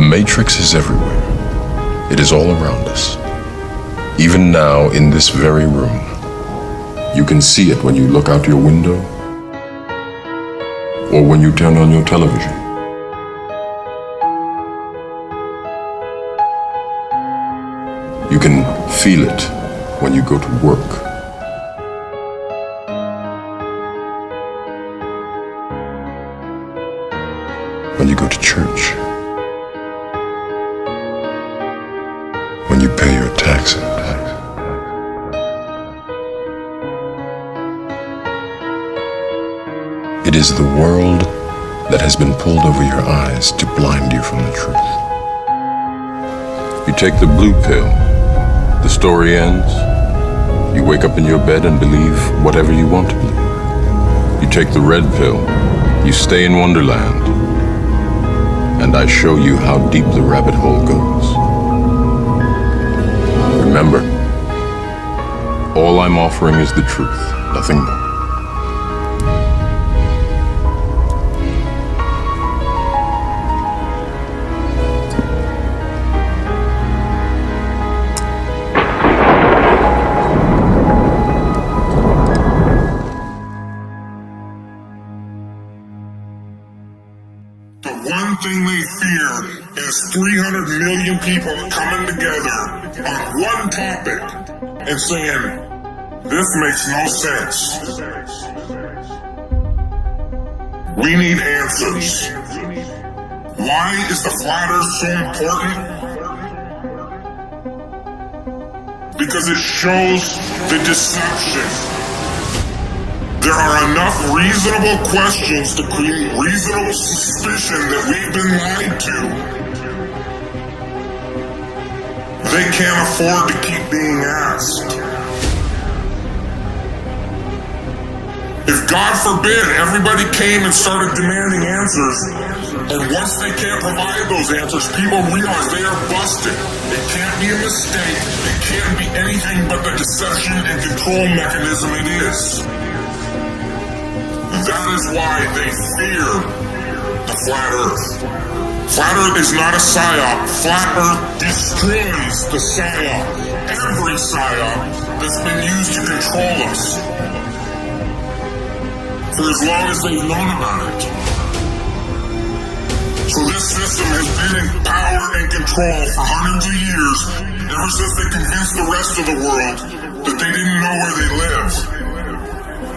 Matrix is everywhere. It is all around us. Even now, in this very room, you can see it when you look out your window or when you turn on your television. You can feel it when you go to work. When you go to church. When you pay your taxes. It is the world that has been pulled over your eyes to blind you from the truth. You take the blue pill, the story ends. You wake up in your bed and believe whatever you want to believe. You take the red pill, you stay in Wonderland, and I show you how deep the rabbit hole goes. Remember, all I'm offering is the truth, nothing more. The one thing they fear is 300 million people coming together on one topic and saying, this makes no sense. We need answers. Why is the flat earth so important? Because it shows the deception. There are enough reasonable questions to create reasonable suspicion that we've been lied to. They can't afford to keep being asked. If God forbid everybody came and started demanding answers, and once they can't provide those answers, people realize they are busted. It can't be a mistake. It can't be anything but the deception and control mechanism it is. That is why they fear the flat earth. Flat earth is not a psyop. Flat earth destroys the psyop. Every psyop that's been used to control us. For as long as they've known about it. So this system has been in power and control for hundreds of years, ever since they convinced the rest of the world that they didn't know where they lived.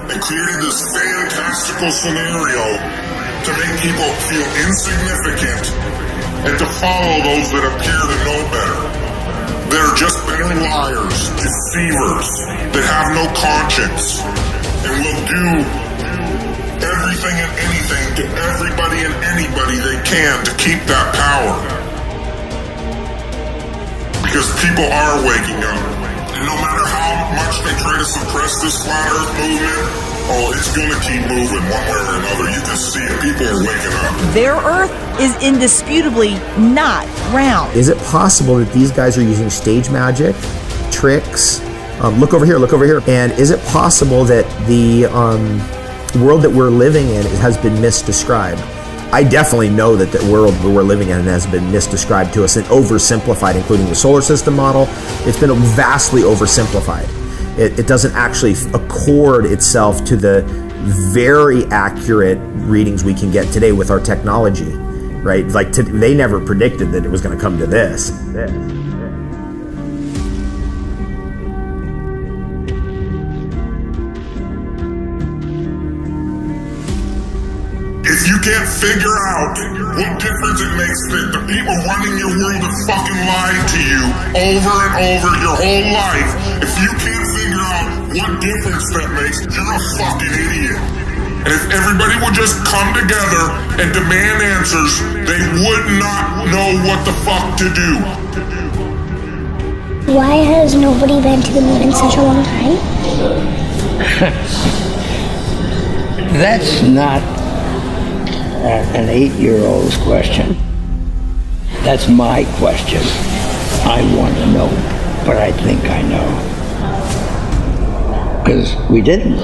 And created this fantastical scenario to make people feel insignificant and to follow those that appear to know better. They're just better liars, deceivers, that have no conscience and will do everything and anything to everybody and anybody they can to keep that power. Because people are waking up. And no matter how much they try to suppress this flat earth movement, oh, it's gonna keep moving one way or another. You can see it. People are waking up. Their earth is indisputably not round. Is it possible that these guys are using stage magic, tricks? Look over here, look over here. And is it possible that the world that we're living in has been misdescribed? I definitely know that the world we're living in has been misdescribed to us and oversimplified, including the solar system model. It's been vastly oversimplified. It doesn't actually accord itself to the very accurate readings we can get today with our technology, right? Like they never predicted that it was going to come to this. If you can't figure out what difference it makes that the people running your world have fucking lied to you over and over your whole life, if you can't figure out what difference that makes, you're a fucking idiot. And if everybody would just come together and demand answers, they would not know what the fuck to do. Why has nobody been to the moon in such a long time? That's not an 8-year-old's question. That's my question. I want to know, but I think I know. Because we didn't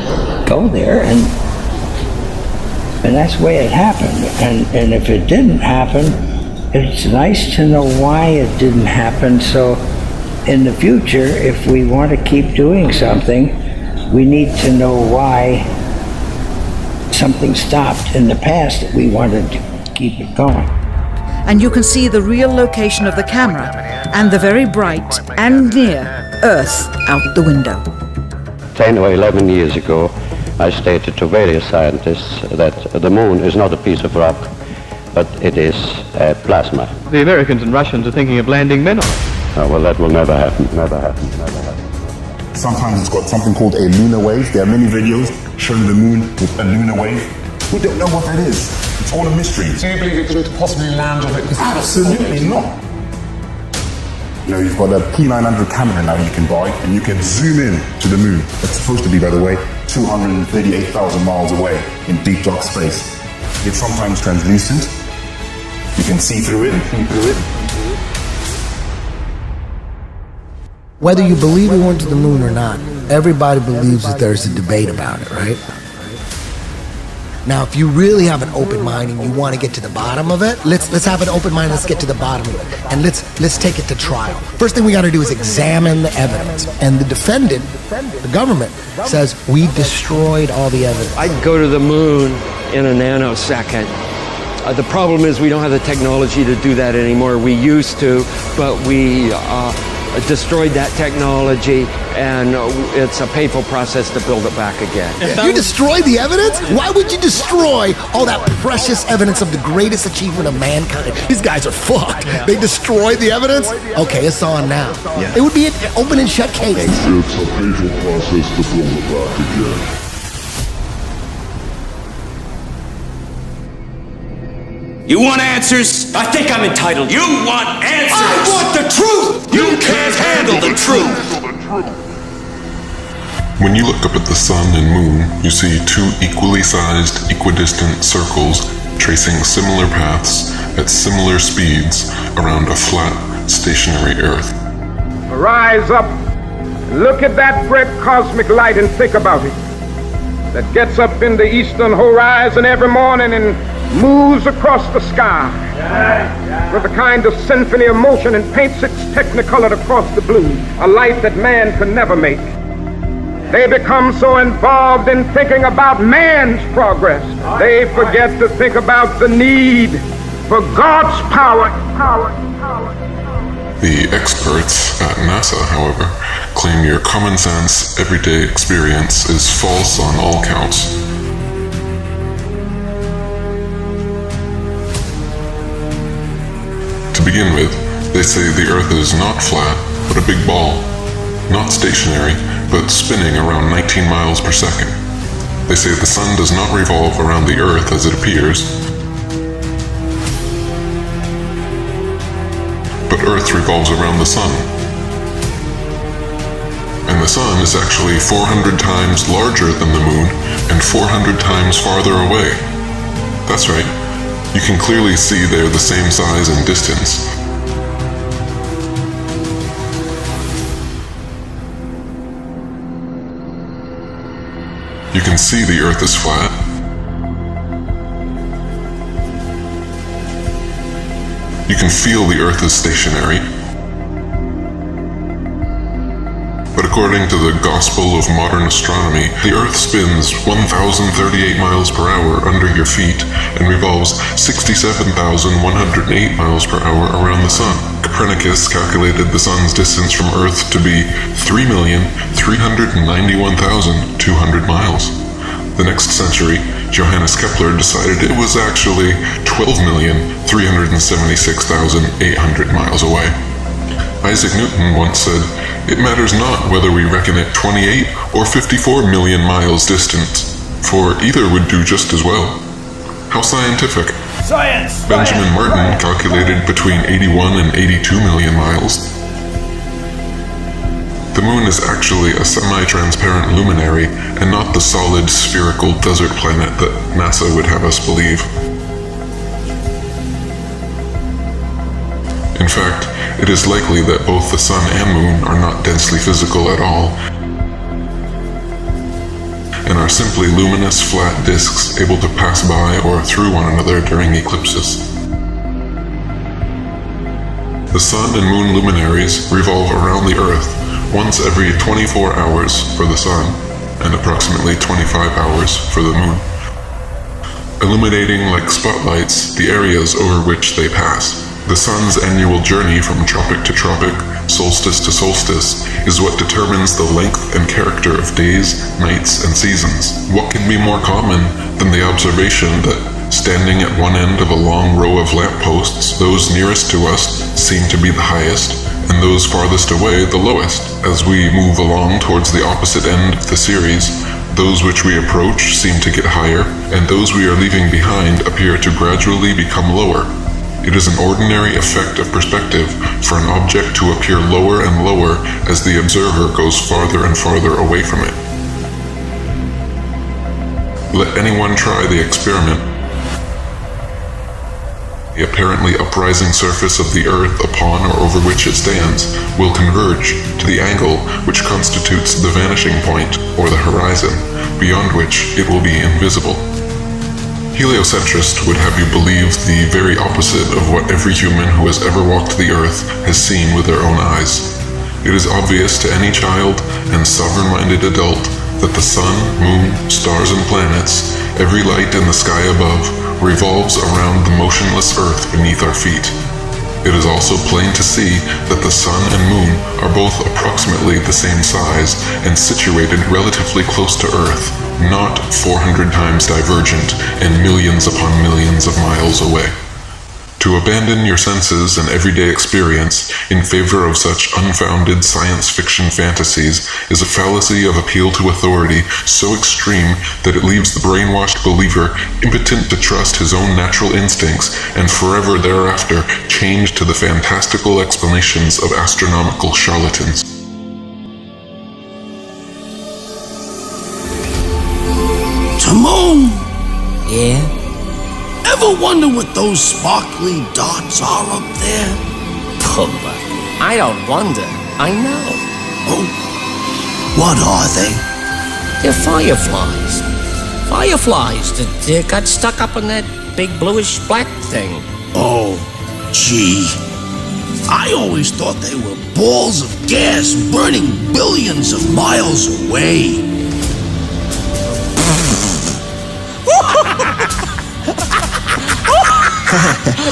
go there, and that's the way it happened. And if it didn't happen, it's nice to know why it didn't happen. So in the future, if we want to keep doing something, we need to know why something stopped in the past that we wanted to keep it going. And you can see the real location of the camera and the very bright and near Earth out the window. 10 or 11 years ago, I stated to various scientists that the moon is not a piece of rock, but it is plasma. The Americans and Russians are thinking of landing men on it. Oh, well, that will never happen, never happen, never happen. Sometimes it's got something called a lunar wave. There are many videos showing the moon with a lunar wave. We don't know what that is. It's all a mystery. Do you believe it could possibly land on it? Absolutely not. You know, you've got a P900 camera now you can buy, and you can zoom in to the moon. It's supposed to be, by the way, 238,000 miles away in deep dark space. It's sometimes translucent. You can see through it. Whether you believe we went to the moon or not, everybody believes that there's a debate about it, right? Now, if you really have an open mind and you want to get to the bottom of it, let's have an open mind. Let's get to the bottom of it, and let's take it to trial. First thing we got to do is examine the evidence. And the defendant, the government, says we destroyed all the evidence. I'd go to the moon in a nanosecond. The problem is we don't have the technology to do that anymore. We used to, but we destroyed that technology, and it's a painful process to build it back again. You destroyed the evidence? Why would you destroy all that precious evidence of the greatest achievement of mankind? These guys are fucked. They destroyed the evidence? Okay, it's on now. It would be an open and shut case. It's a painful process to build it back again. You want answers? I think I'm entitled. You want answers? I want the truth! You can't handle the truth! When you look up at the sun and moon, you see two equally sized, equidistant circles tracing similar paths at similar speeds around a flat, stationary Earth. Rise up, look at that great cosmic light and think about it. That gets up in the eastern horizon every morning and moves across the sky with a kind of symphony of motion and paints its technicolor across the blue, a light that man can never make. They become so involved in thinking about man's progress, they forget to think about the need for God's power. The experts at NASA, however, claim your common sense, everyday experience is false on all counts. To begin with, they say the Earth is not flat, but a big ball. Not stationary, but spinning around 19 miles per second. They say the Sun does not revolve around the Earth as it appears, but Earth revolves around the Sun. And the Sun is actually 400 times larger than the Moon and 400 times farther away. That's right. You can clearly see they're the same size and distance. You can see the Earth is flat. You can feel the Earth is stationary. But according to the gospel of modern astronomy, the Earth spins 1,038 miles per hour under your feet and revolves 67,108 miles per hour around the Sun. Copernicus calculated the Sun's distance from Earth to be 3,391,200 miles. The next century, Johannes Kepler decided it was actually 12,376,800 miles away. Isaac Newton once said, "It matters not whether we reckon it 28 or 54 million miles distant, for either would do just as well." How scientific. Science! Benjamin Martin calculated between 81 and 82 million miles. The Moon is actually a semi-transparent luminary and not the solid, spherical desert planet that NASA would have us believe. In fact, it is likely that both the Sun and Moon are not densely physical at all, and are simply luminous, flat disks able to pass by or through one another during eclipses. The sun and moon luminaries revolve around the Earth once every 24 hours for the sun and approximately 25 hours for the moon, illuminating like spotlights the areas over which they pass. The sun's annual journey from tropic to tropic, solstice to solstice, is what determines the length and character of days, nights, and seasons. What can be more common than the observation that, standing at one end of a long row of lampposts, those nearest to us seem to be the highest, and those farthest away the lowest. As we move along towards the opposite end of the series, those which we approach seem to get higher, and those we are leaving behind appear to gradually become lower. It is an ordinary effect of perspective for an object to appear lower and lower as the observer goes farther and farther away from it. Let anyone try the experiment. The apparently uprising surface of the Earth upon or over which it stands will converge to the angle which constitutes the vanishing point or the horizon, beyond which it will be invisible. Heliocentrists would have you believe the very opposite of what every human who has ever walked the Earth has seen with their own eyes. It is obvious to any child and sovereign-minded adult that the sun, moon, stars, and planets, every light in the sky above, revolves around the motionless Earth beneath our feet. It is also plain to see that the sun and moon are both approximately the same size and situated relatively close to Earth, not 400 times divergent and millions upon millions of miles away. To abandon your senses and everyday experience in favor of such unfounded science fiction fantasies is a fallacy of appeal to authority so extreme that it leaves the brainwashed believer impotent to trust his own natural instincts and forever thereafter chained to the fantastical explanations of astronomical charlatans. Timon! Yeah? Ever wonder what those sparkly dots are up there? Pumba. I don't wonder. I know. Oh? What are they? They're fireflies. Fireflies that got stuck up in that big bluish black thing. Oh, gee. I always thought they were balls of gas burning billions of miles away.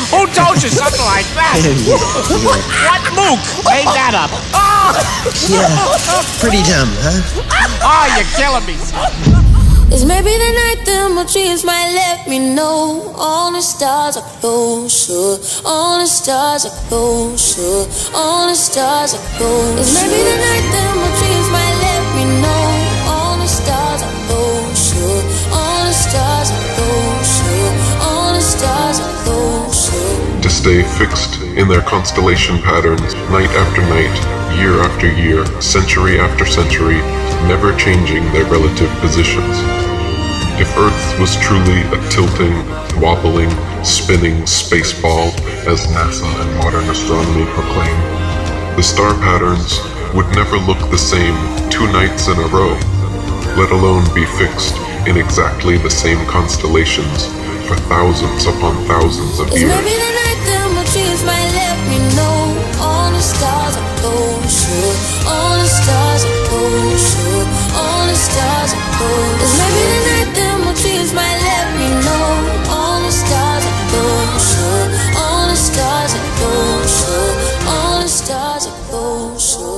Who told you something like that? What mook made that up? Yeah, pretty dumb, huh? Oh, you're killing me. It's maybe the night the more trees might let me know. All the stars are closer. All the stars are closer. All the stars are closer. It's maybe the night the more trees might let me know. All the stars are closer. All the stars are closer. All the stars are closer. To stay fixed in their constellation patterns, night after night, year after year, century after century, never changing their relative positions. If Earth was truly a tilting, wobbling, spinning space ball, as NASA and modern astronomy proclaim, the star patterns would never look the same 2 nights in a row, let alone be fixed in exactly the same constellations for thousands upon thousands of years. Maybe the night the more trees might let me know. All the stars are closer. All the stars are closer. All the stars are closer. Maybe the night the more trees might let me know. All the stars are closer. All the stars are closer. All the stars are closer.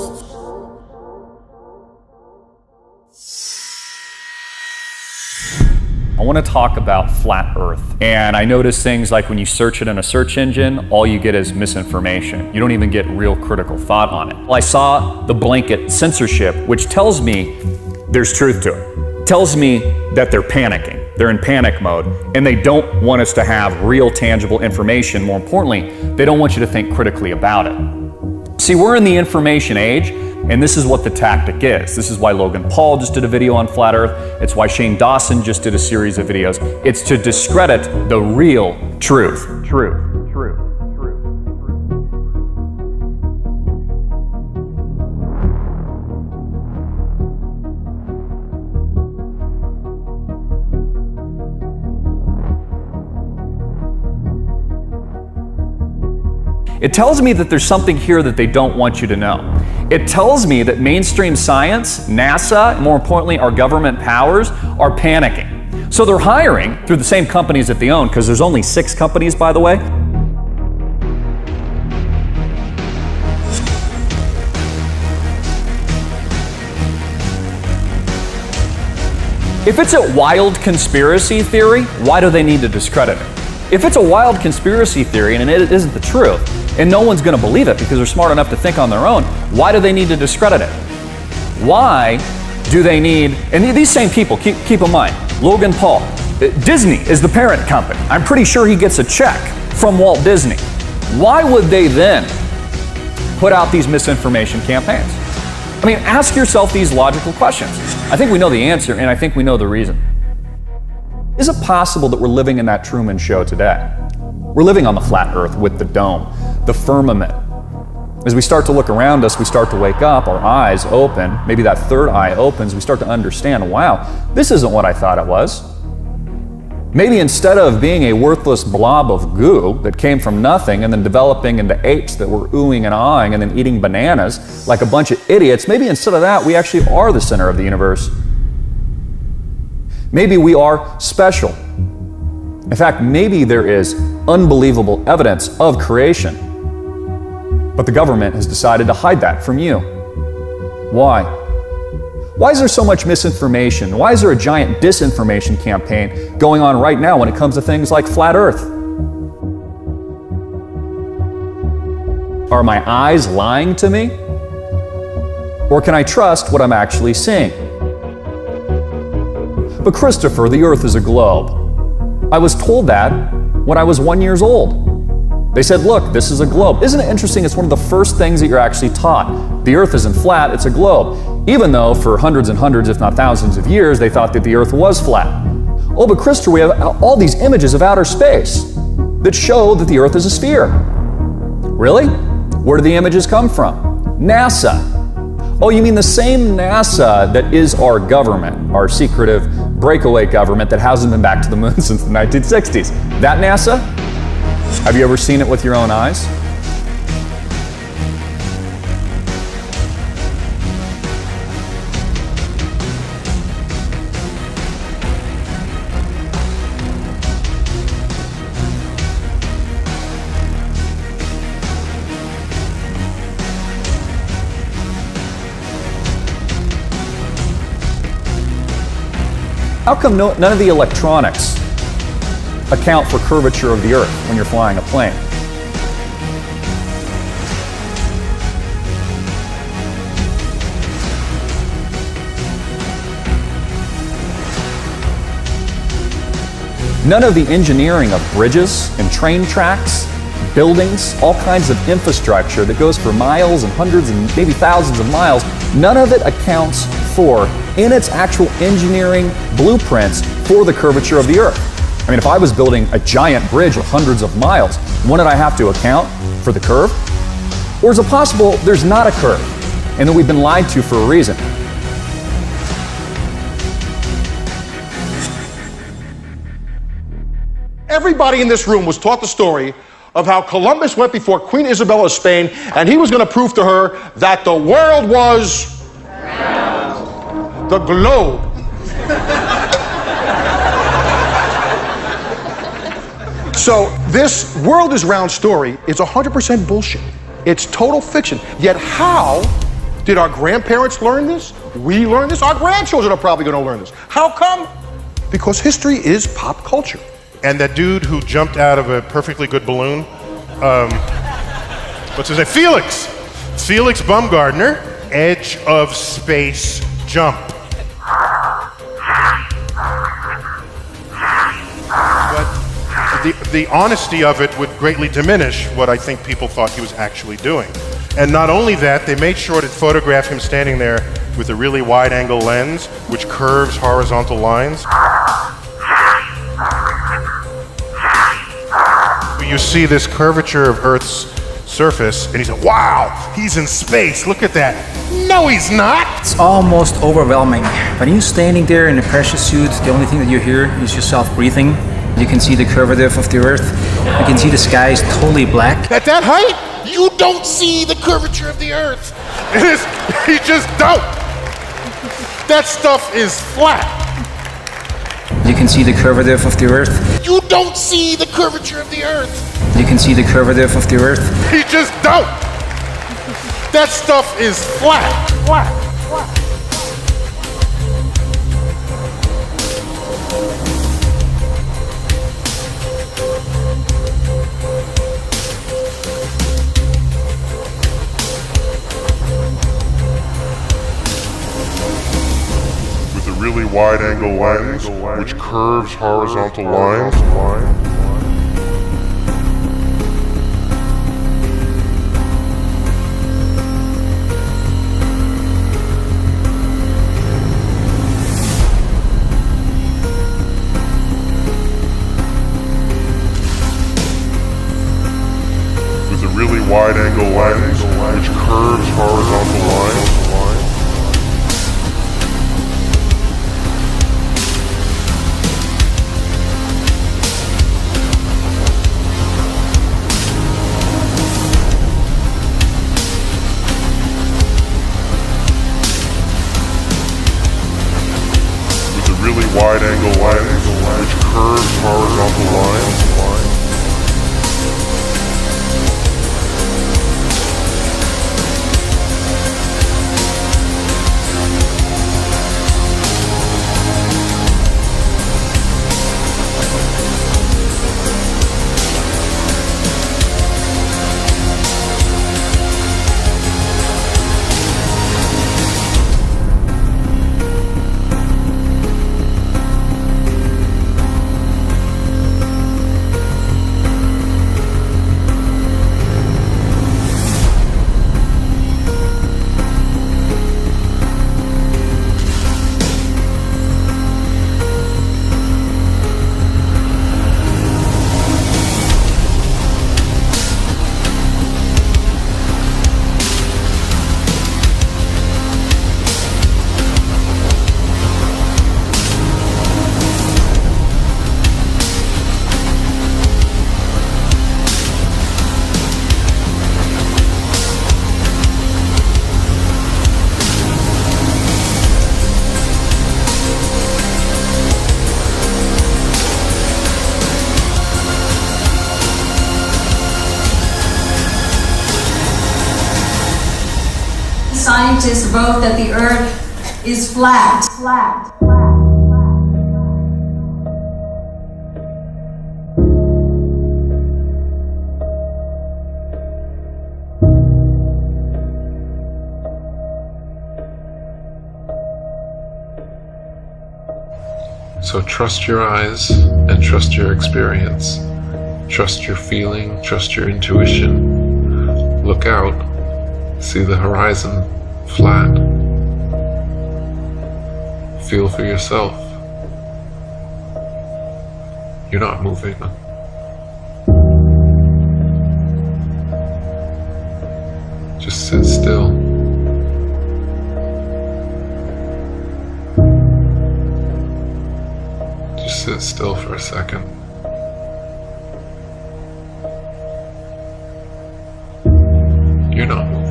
I want to talk about flat Earth. And I notice things like when you search it in a search engine, all you get is misinformation. You don't even get real critical thought on it. Well, I saw the blanket censorship, which tells me there's truth to it. It tells me that they're panicking. They're in panic mode, and they don't want us to have real tangible information. More importantly, they don't want you to think critically about it. See, we're in the information age, and this is what the tactic is. This is why Logan Paul just did a video on flat Earth. It's why Shane Dawson just did a series of videos. It's to discredit the real truth. It tells me that there's something here that they don't want you to know. It tells me that mainstream science, NASA, and more importantly, our government powers are panicking. So they're hiring through the same companies that they own, because there's only 6 companies, by the way. If it's a wild conspiracy theory, why do they need to discredit it? If it's a wild conspiracy theory and it isn't the truth, and no one's going to believe it because they're smart enough to think on their own, why do they need to discredit it? Why do they need, and these same people, keep in mind, Logan Paul, Disney is the parent company. I'm pretty sure he gets a check from Walt Disney. Why would they then put out these misinformation campaigns? I mean, ask yourself these logical questions. I think we know the answer, and I think we know the reason. Is it possible that we're living in that Truman Show today? We're living on the flat earth with the dome, the firmament. As we start to look around us, we start to wake up, our eyes open, maybe that third eye opens, we start to understand, wow, this isn't what I thought it was. Maybe instead of being a worthless blob of goo that came from nothing and then developing into apes that were oohing and ahhing and then eating bananas like a bunch of idiots, maybe instead of that, we actually are the center of the universe. Maybe we are special. In fact, maybe there is unbelievable evidence of creation, but the government has decided to hide that from you. Why? Why is there so much misinformation? Why is there a giant disinformation campaign going on right now when it comes to things like flat Earth? Are my eyes lying to me? Or can I trust what I'm actually seeing? But Christopher, the Earth is a globe. I was told that when I was 1 year old. They said, look, this is a globe. Isn't it interesting? It's one of the first things that you're actually taught. The Earth isn't flat, it's a globe. Even though for hundreds and hundreds, if not thousands of years, they thought that the Earth was flat. Oh, but Christopher, we have all these images of outer space that show that the Earth is a sphere. Really? Where do the images come from? NASA. Oh, you mean the same NASA that is our government, our secretive breakaway government that hasn't been back to the moon since the 1960s. That NASA? Have you ever seen it with your own eyes? How come none of the electronics account for curvature of the Earth when you're flying a plane? None of the engineering of bridges and train tracks, buildings, all kinds of infrastructure that goes for miles and hundreds and maybe thousands of miles, none of it accounts for, in its actual engineering blueprints, for the curvature of the Earth. I mean, if I was building a giant bridge of hundreds of miles, wouldn't I have to account for the curve? Or is it possible there's not a curve and that we've been lied to for a reason? Everybody in this room was taught the story of how Columbus went before Queen Isabella of Spain and he was going to prove to her that the world was round. The globe. So this world is round story is 100% bullshit. It's total fiction. Yet how did our grandparents learn this? We learned this. Our grandchildren are probably going to learn this. How come? Because history is pop culture. And that dude who jumped out of a perfectly good balloon, what's his name? Felix Baumgartner, edge of space jump. But the honesty of it would greatly diminish what I think people thought he was actually doing. And not only that, they made sure to photograph him standing there with a really wide-angle lens, which curves horizontal lines. You see this curvature of Earth's surface, and he said, wow, he's in space, look at that. No, he's not. It's almost overwhelming. When you're standing there in a pressure suit, the only thing that you hear is yourself breathing. You can see the curvature of the Earth. You can see the sky is totally black. At that height, You don't see the curvature of the Earth. You just don't. That stuff is flat. You can see the curvature of the Earth. You don't see the curvature of the Earth. You can see the curvature of the Earth. You just don't. That stuff is flat. Flat. Flat. Really wide-angle lens, which curves horizontal lines. With a really wide-angle lens, which curves horizontal lines. Wide-angle lens, which curves horizontal lines. Scientists vote that the Earth is flat. So trust your eyes and trust your experience. Trust your feeling, trust your intuition. Look out, see the horizon flat. Feel for yourself. You're not moving. Just sit still. Just sit still for a second. You're not moving.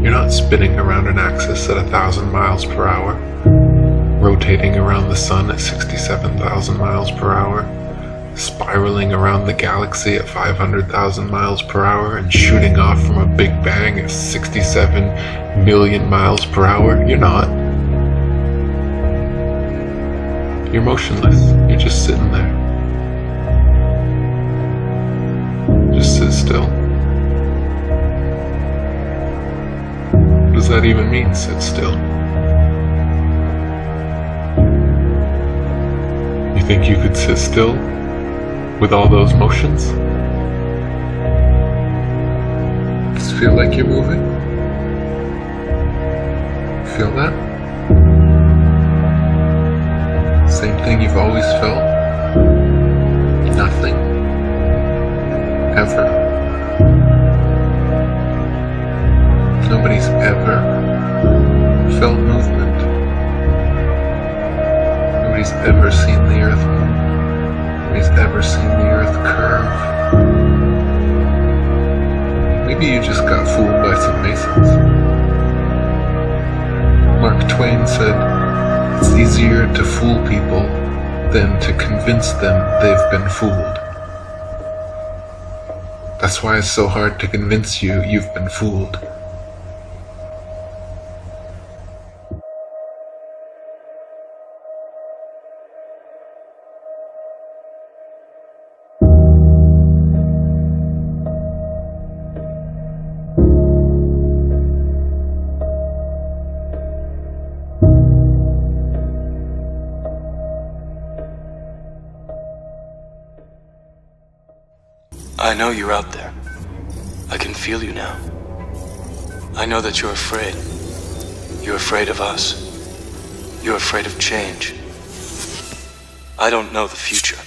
You're not spinning around an axis at 1,000 miles per hour, rotating around the sun at 67,000 miles per hour, spiraling around the galaxy at 500,000 miles per hour, and shooting off from a Big Bang at 67 million miles per hour. You're not. You're motionless. You're just sitting there. Just sit still. What does that even mean, sit still? You think you could sit still with all those motions? Does it feel like you're moving? Feel that? Same thing you've always felt? Nothing. Ever. Nobody's ever felt movement. Nobody's ever seen the earth move. Nobody's ever seen the earth curve. curve. Maybe you just got fooled by some Masons. Mark Twain said, "It's easier to fool people than to convince them they've been fooled." That's why it's so hard to convince you you've been fooled. I know you're out there. I can feel you now. I know that you're afraid. You're afraid of us. You're afraid of change. I don't know the future.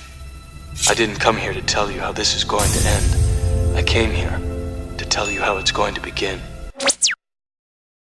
I didn't come here to tell you how this is going to end. I came here to tell you how it's going to begin.